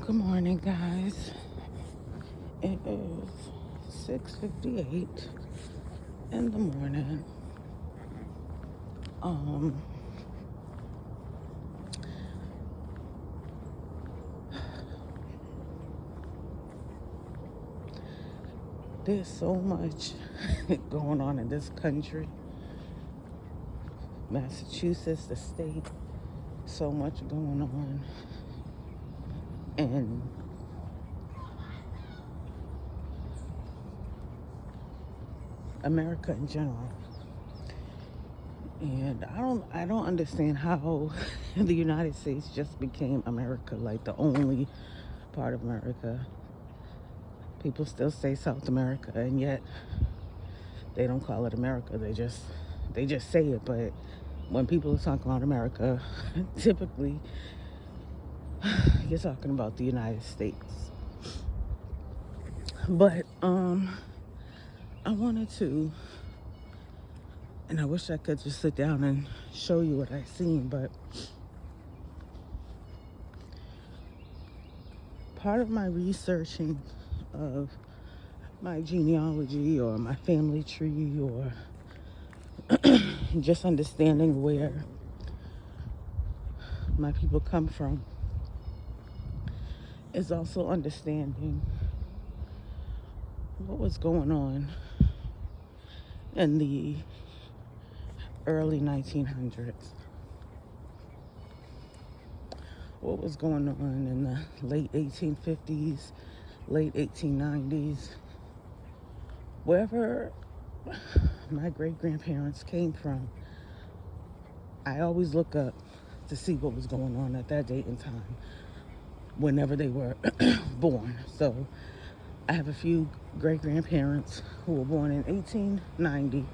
Good morning, guys. It is 6:58 in the morning. Um, there's so much going on in this country, Massachusetts, the state. So much going on, and America in general. And I don't understand how the United States just became America, like the only part of America. People still say South America, and yet they don't call it America. They just say it. But when people are talking about America, typically you're talking about the United States. But I wanted to, and I wish I could just sit down and show you what I seen, but part of my researching of my genealogy or my family tree or just understanding where my people come from is also understanding what was going on in the early 1900s. What was going on in the late 1850s, late 1890s, wherever my great-grandparents came from. I always look up to see what was going on at that date and time, whenever they were born. So I have a few great-grandparents who were born in 1890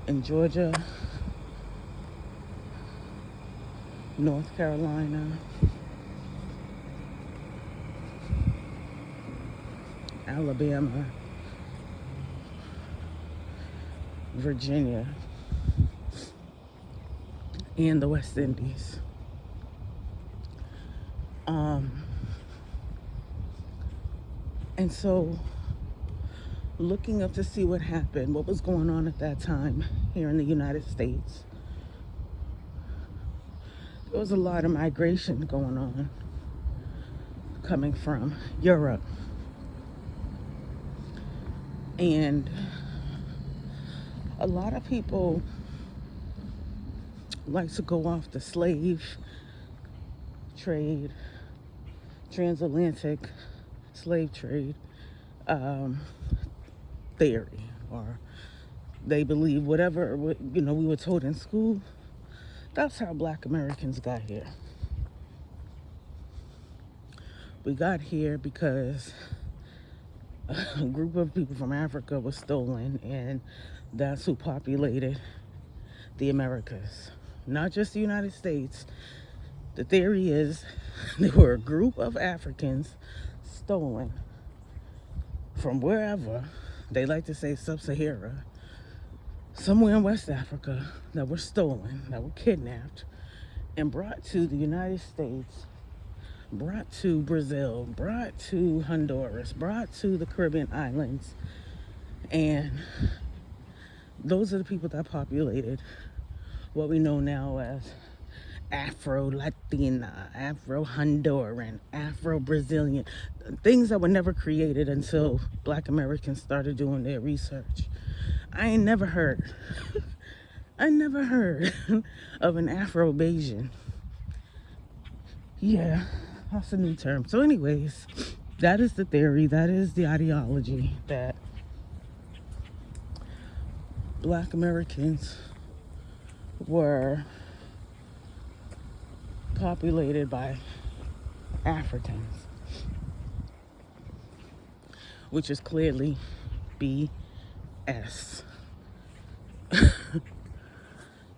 in Georgia, North Carolina, Alabama, Virginia, and the West Indies. And so looking up to see what happened, what was going on at that time here in the United States, there was a lot of migration going on coming from Europe. And a lot of people like to go off the slave trade, transatlantic slave trade theory, or they believe whatever we were told in school. That's how Black Americans got here. We got here because a group of people from Africa was stolen, and that's who populated the Americas, not just the United States. The theory is there were a group of Africans stolen from wherever, they like to say sub-Sahara, somewhere in West Africa, that were stolen, that were kidnapped, and brought to the United States, brought to Brazil, brought to Honduras, brought to the Caribbean islands. And those are the people that populated what we know now as Afro-Latina, Afro-Honduran, Afro-Brazilian, things that were never created until Black Americans started doing their research. I never heard of an Afro-Bayesian. Yeah, that's a new term. So anyways, that is the theory, that is the ideology, that Black Americans were populated by Africans, which is clearly BS.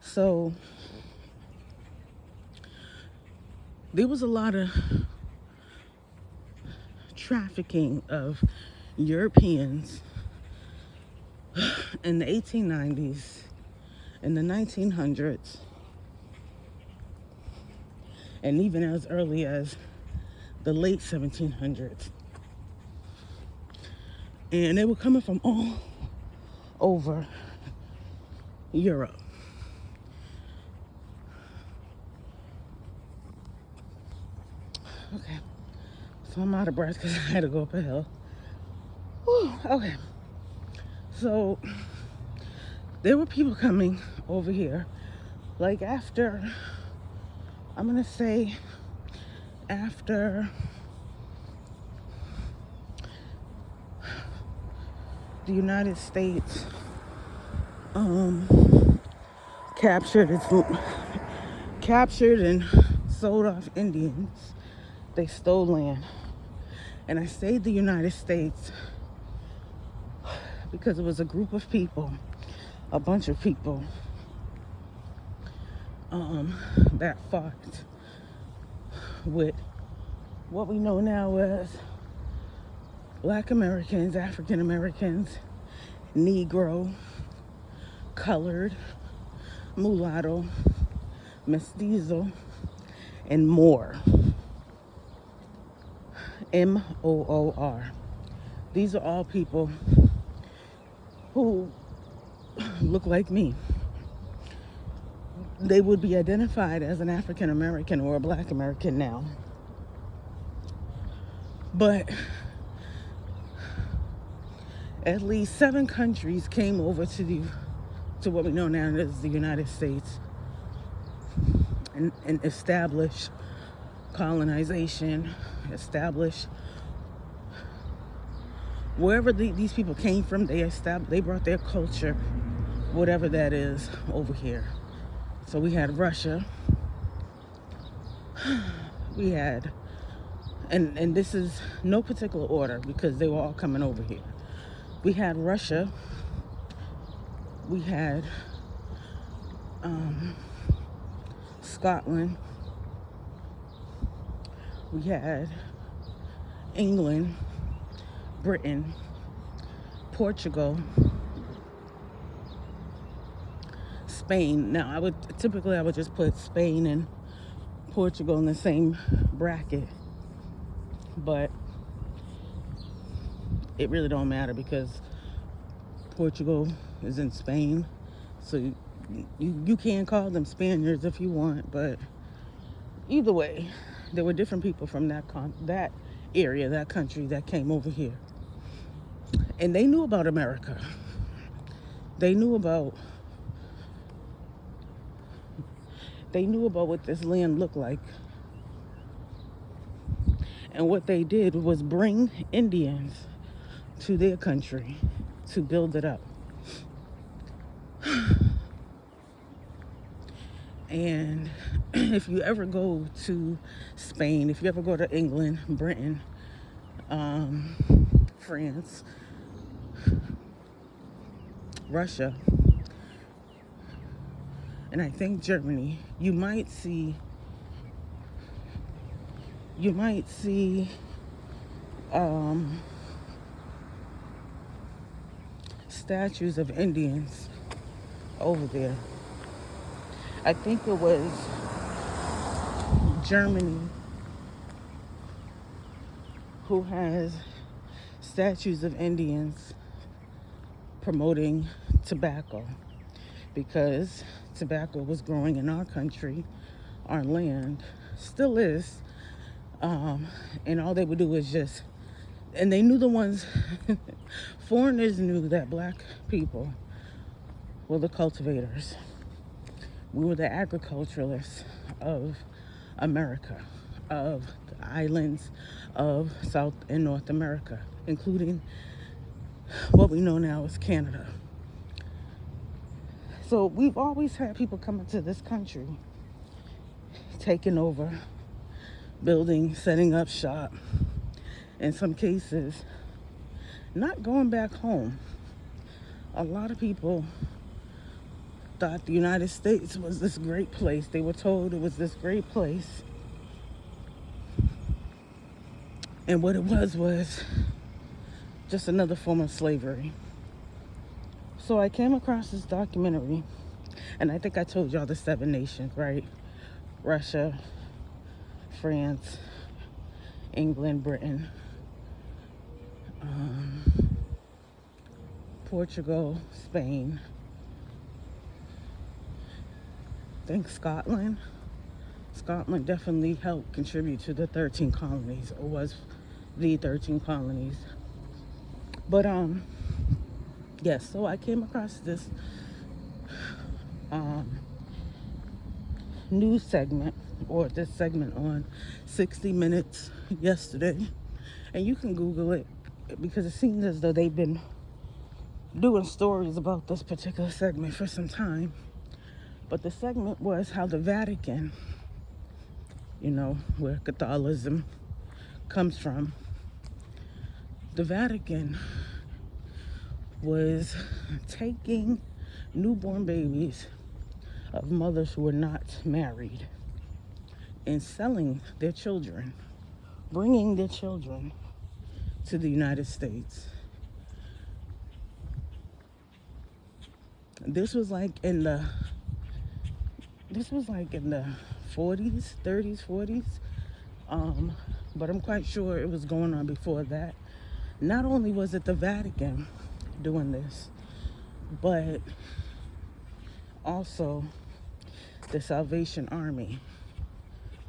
So there was a lot of trafficking of Europeans in the 1890s, in the 1900s, and even as early as the late 1700s. And they were coming from all over Europe. Okay, so I'm out of breath because I had to go up a hill. Whew, okay, so there were people coming over here, like after, I'm gonna say after the United States captured and sold off Indians. They stole land. And I say the United States because it was a group of people, a bunch of people that fought with what we know now as Black Americans, African Americans, Negro, colored, mulatto, mestizo, and Moor. M-O-O-R. These are all people who look like me. They would be identified as an African American or a Black American now. But at least 7 countries came over to what we know now as the United States and established colonization, established wherever these people came from. They brought their culture, whatever that is, over here. So we had Russia, we had, and this is no particular order because they were all coming over here. We had Russia, we had Scotland, we had England, Britain, Portugal, Spain. Now I would just put Spain and Portugal in the same bracket, but it really don't matter because Portugal is in Spain, so you can call them Spaniards if you want, but either way, there were different people from that area, that country that came over here. And they knew about America. They knew about what this land looked like. And what they did was bring Indians to their country to build it up. And if you ever go to Spain, if you ever go to England, Britain, France, Russia, and I think Germany, you might see statues of Indians over there. I think it was Germany who has statues of Indians promoting tobacco, because tobacco was growing in our country, our land, still is, and all they would do is and they knew the ones, foreigners knew that Black people were the cultivators. We were the agriculturalists of America, of the islands of South and North America, including what we know now as Canada. So we've always had people coming to this country, taking over, building, setting up shop, in some cases, not going back home. A lot of people thought the United States was this great place. They were told it was this great place. And what it was just another form of slavery. So I came across this documentary, and I think I told y'all the 7 nations, right? Russia, France, England, Britain, Portugal, Spain, I think Scotland. Scotland definitely helped contribute to the 13 colonies, or was the 13 colonies. But yes, so I came across this news segment, or this segment on 60 Minutes yesterday, and you can Google it because it seems as though they've been doing stories about this particular segment for some time. But the segment was how the Vatican, where Catholicism comes from, the Vatican was taking newborn babies of mothers who were not married and selling their children, bringing their children to the United States. This was like in the 40s, 30s, 40s. But I'm quite sure it was going on before that. Not only was it the Vatican doing this, but also the Salvation Army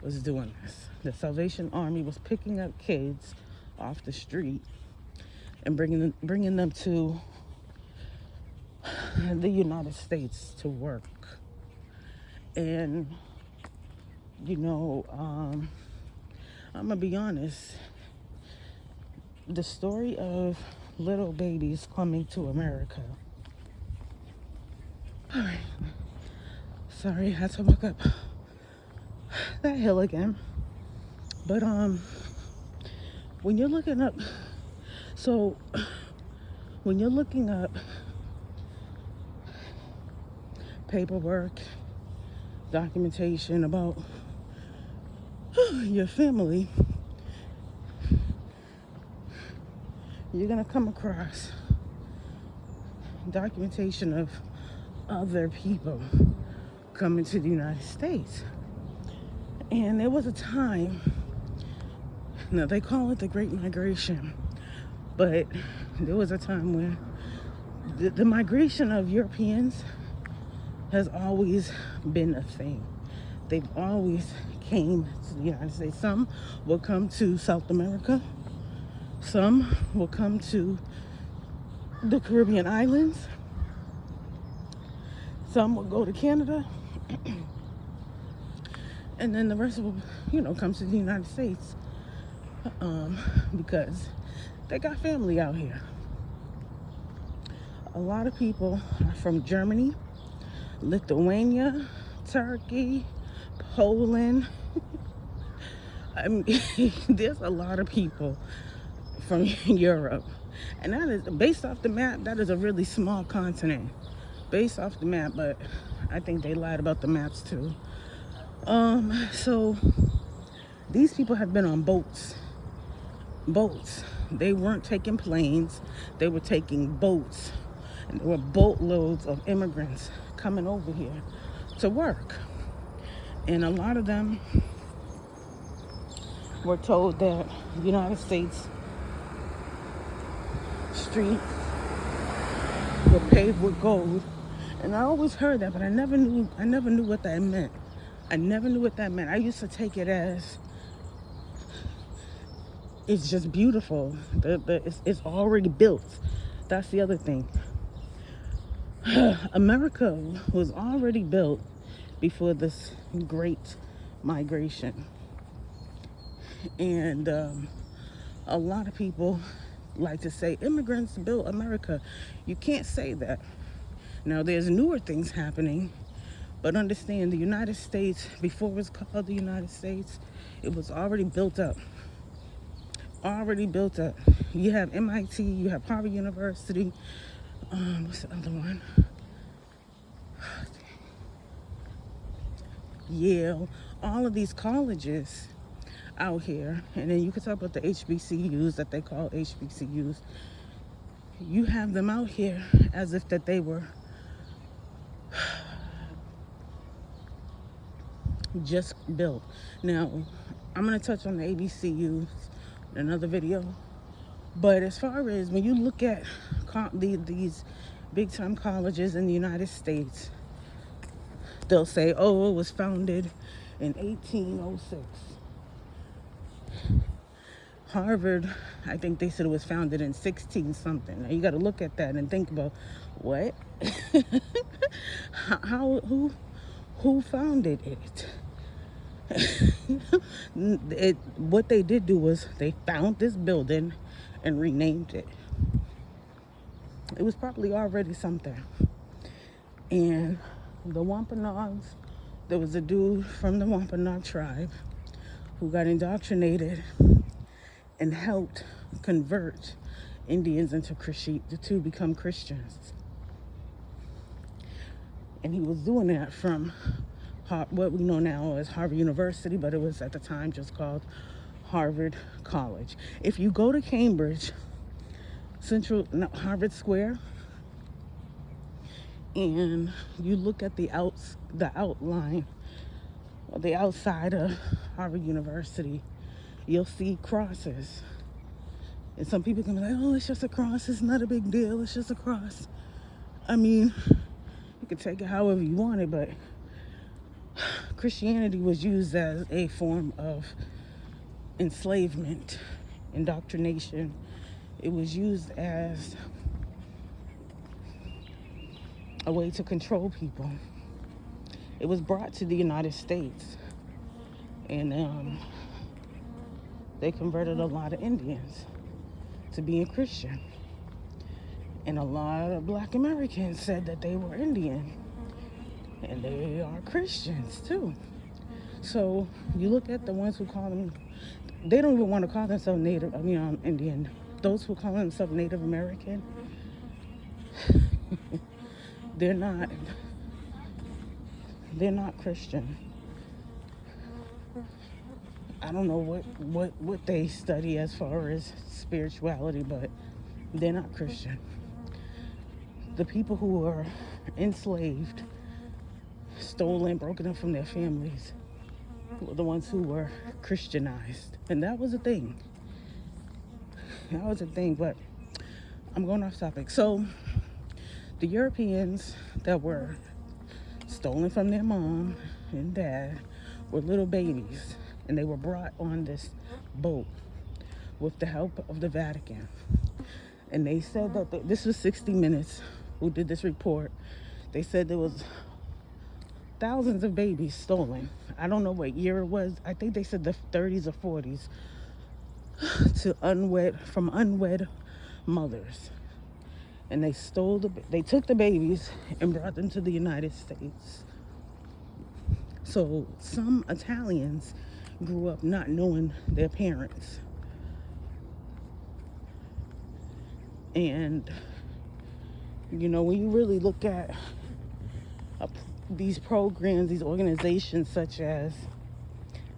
was doing this. The Salvation Army was picking up kids off the street and bringing them to the United States to work. And I'm gonna be honest, the story of little babies coming to America. All right, sorry, I had to walk up that hill again. But when you're looking up paperwork, documentation about your family, you're gonna come across documentation of other people coming to the United States. And there was a time, now they call it the Great Migration, but there was a time when the migration of Europeans has always been a thing. They've always came to the United States. Some will come to South America. Some will come to the Caribbean islands. Some will go to Canada. And then the rest will, come to the United States because they got family out here. A lot of people are from Germany, Lithuania, Turkey, Poland. I mean, there's a lot of people from Europe. And that is, based off the map, that is a really small continent. Based off the map, but I think they lied about the maps too. So these people have been on boats. They weren't taking planes. They were taking boats. And there were boatloads of immigrants coming over here to work. And a lot of them were told that the United States streets were paved with gold. And I always heard that, but I never knew what that meant. I used to take it as it's just beautiful. It's already built. That's the other thing. America was already built before this great migration. And a lot of people like to say immigrants built America. You can't say that. Now, there's newer things happening, but understand the United States, before it was called the United States, it was already built up. You have MIT, you have Harvard University, what's the other one? Yale, all of these colleges out here. And then you could talk about the HBCUs that they call HBCUs. You have them out here as if that they were just built. Now, I'm going to touch on the ABCUs in another video. But as far as when you look at these big time colleges in the United States, they'll say, oh, it was founded in 1806. Harvard, I think they said it was founded in 16 something. Now you got to look at that and think about what? Who founded it? What they did do was they found this building and renamed it. It was probably already something. And the Wampanoags, there was a dude from the Wampanoag tribe who got indoctrinated and helped convert Indians to become Christians. And he was doing that from what we know now as Harvard University, but it was at the time just called Harvard College. If you go to Cambridge, Harvard Square, and you look at the outline, or the outside of Harvard University, you'll see crosses. And some people can be like, oh, it's just a cross. It's not a big deal. It's just a cross. I mean, you can take it however you want it, but Christianity was used as a form of enslavement, indoctrination. It was used as a way to control people. It was brought to the United States, and they converted a lot of Indians to being Christian. And a lot of Black Americans said that they were Indian, and they are Christians too. So you look at the ones who call them, they don't even want to call themselves Indian. Those who call themselves Native American, they're not Christian. I don't know what they study as far as spirituality, but they're not Christian. The people who were enslaved, stolen, broken up from their families, were the ones who were Christianized. And that was a thing. But I'm going off topic. So the Europeans that were stolen from their mom and dad were little babies, and they were brought on this boat with the help of the Vatican. And they said that this was 60 Minutes who did this report. They said there was thousands of babies stolen. I don't know what year it was. I think they said the 30s or 40s from unwed mothers. And they took the babies and brought them to the United States. So some Italians grew up not knowing their parents. And, when you really look at these programs, these organizations such as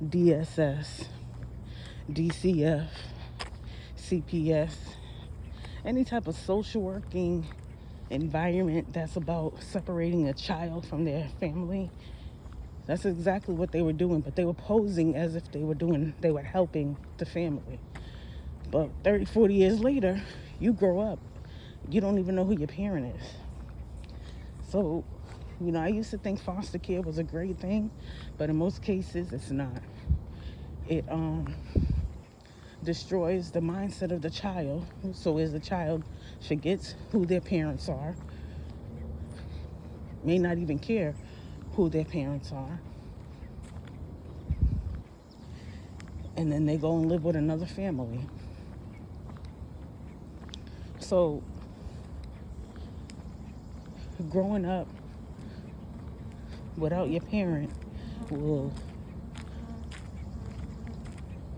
DSS, DCF, CPS, any type of social working environment that's about separating a child from their family, that's exactly what they were doing. But they were posing as if they were helping the family. But 30, 40 years later, you grow up, you don't even know who your parent is. So, I used to think foster care was a great thing, but in most cases, it's not. It destroys the mindset of the child. So as the child forgets who their parents are, may not even care who their parents are, and then they go and live with another family. So growing up without your parent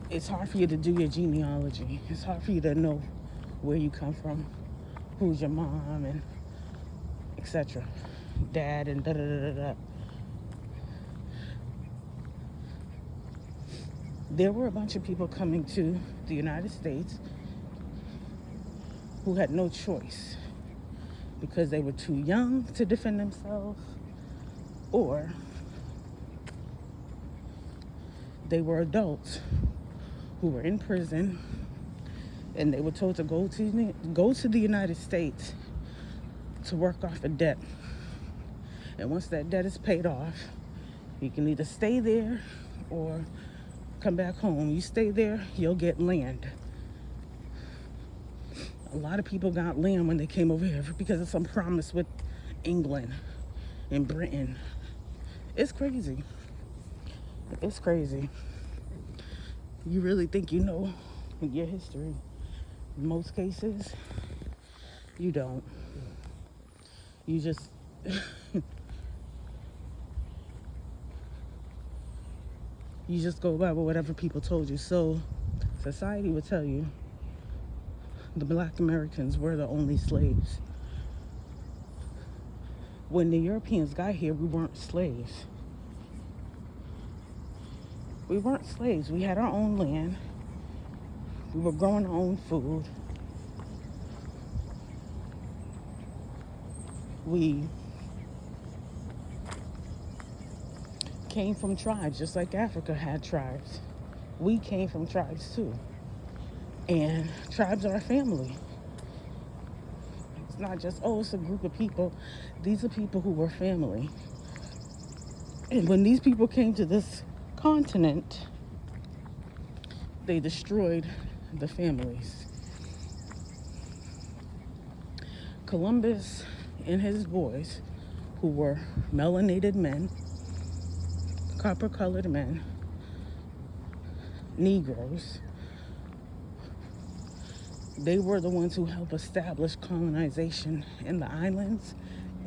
it's hard for you to do your genealogy. It's hard for you to know where you come from, who's your mom, and etc. Dad, and da-da-da-da-da. There were a bunch of people coming to the United States who had no choice because they were too young to defend themselves, or They were adults who were in prison, and they were told to go to the United States to work off a debt. And once that debt is paid off, you can either stay there or come back home. You stay there, you'll get land. A lot of people got land when they came over here because of some promise with England and Britain. It's crazy. It's crazy. You really think you know your history? In most cases, you don't. You just you just go by whatever people told you. So society would tell you the Black Americans were the only slaves. When the Europeans got here, we weren't slaves. We weren't slaves. We had our own land. We were growing our own food. We came from tribes, just like Africa had tribes. We came from tribes too. And tribes are a family. It's not just, oh, it's a group of people. These are people who were family. And when these people came to this continent, they destroyed the families. Columbus and his boys, who were melanated men, copper-colored men, Negroes, they were the ones who helped establish colonization in the islands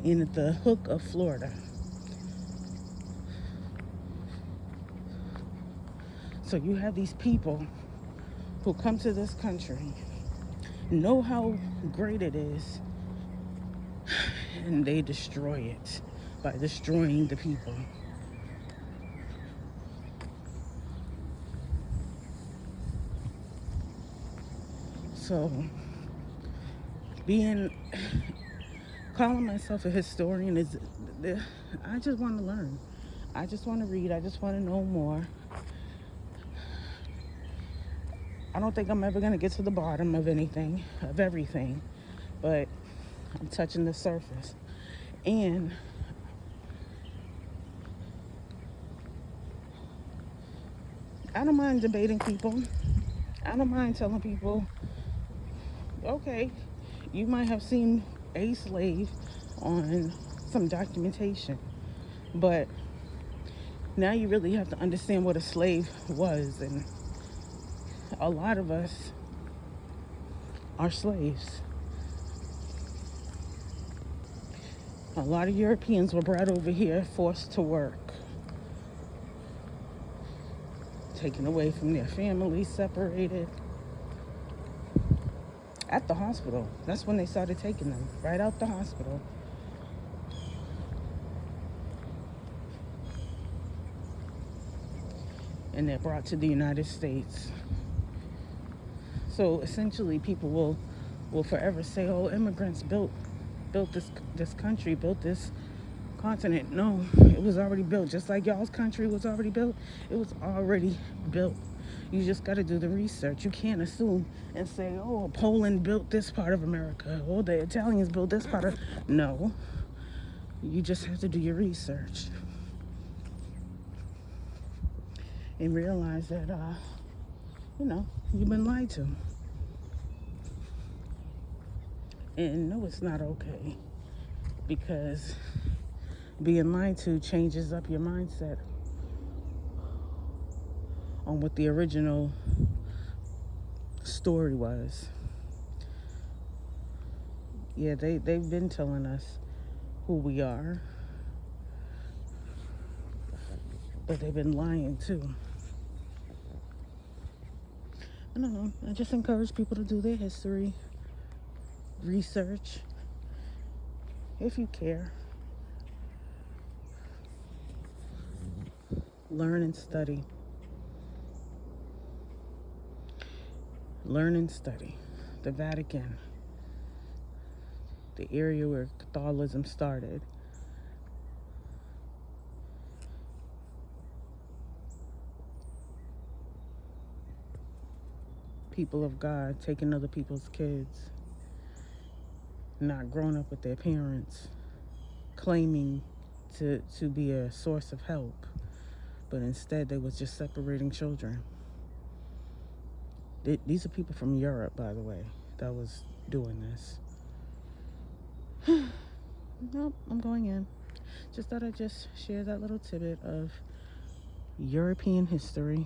and at the hook of Florida. So you have these people who come to this country, know how great it is, and they destroy it by destroying the people. So calling myself a historian is, I just want to learn. I just want to read. I just want to know more. I don't think I'm ever going to get to the bottom of anything, of everything, but I'm touching the surface. And I don't mind debating people. I don't mind telling people, okay, you might have seen a slave on some documentation, but now you really have to understand what a slave was. And a lot of us are slaves. A lot of Europeans were brought over here, forced to work, taken away from their families, separated. At the hospital, that's when they started taking them, right out the hospital. And they're brought to the United States. So essentially people will forever say, oh, immigrants built this country, built this continent. No, it was already built. Just like y'all's country was already built, it was already built. You just got to do the research. You can't assume and say, oh, Poland built this part of America, oh, the Italians built this part of... No, you just have to do your research and realize that you've been lied to. And no, it's not okay, because being lied to changes up your mindset on what the original story was. Yeah, they've been telling us who we are, but they've been lying too. I don't know. I just encourage people to do their history research if you care. Learn and study. Learn and study. The Vatican, the area where Catholicism started. people of God taking other people's kids, not growing up with their parents, claiming to be a source of help, but instead they was just separating children. These are people from Europe, by the way, that was doing this. Nope, I'm going in. Just thought I'd just share that little tidbit of European history.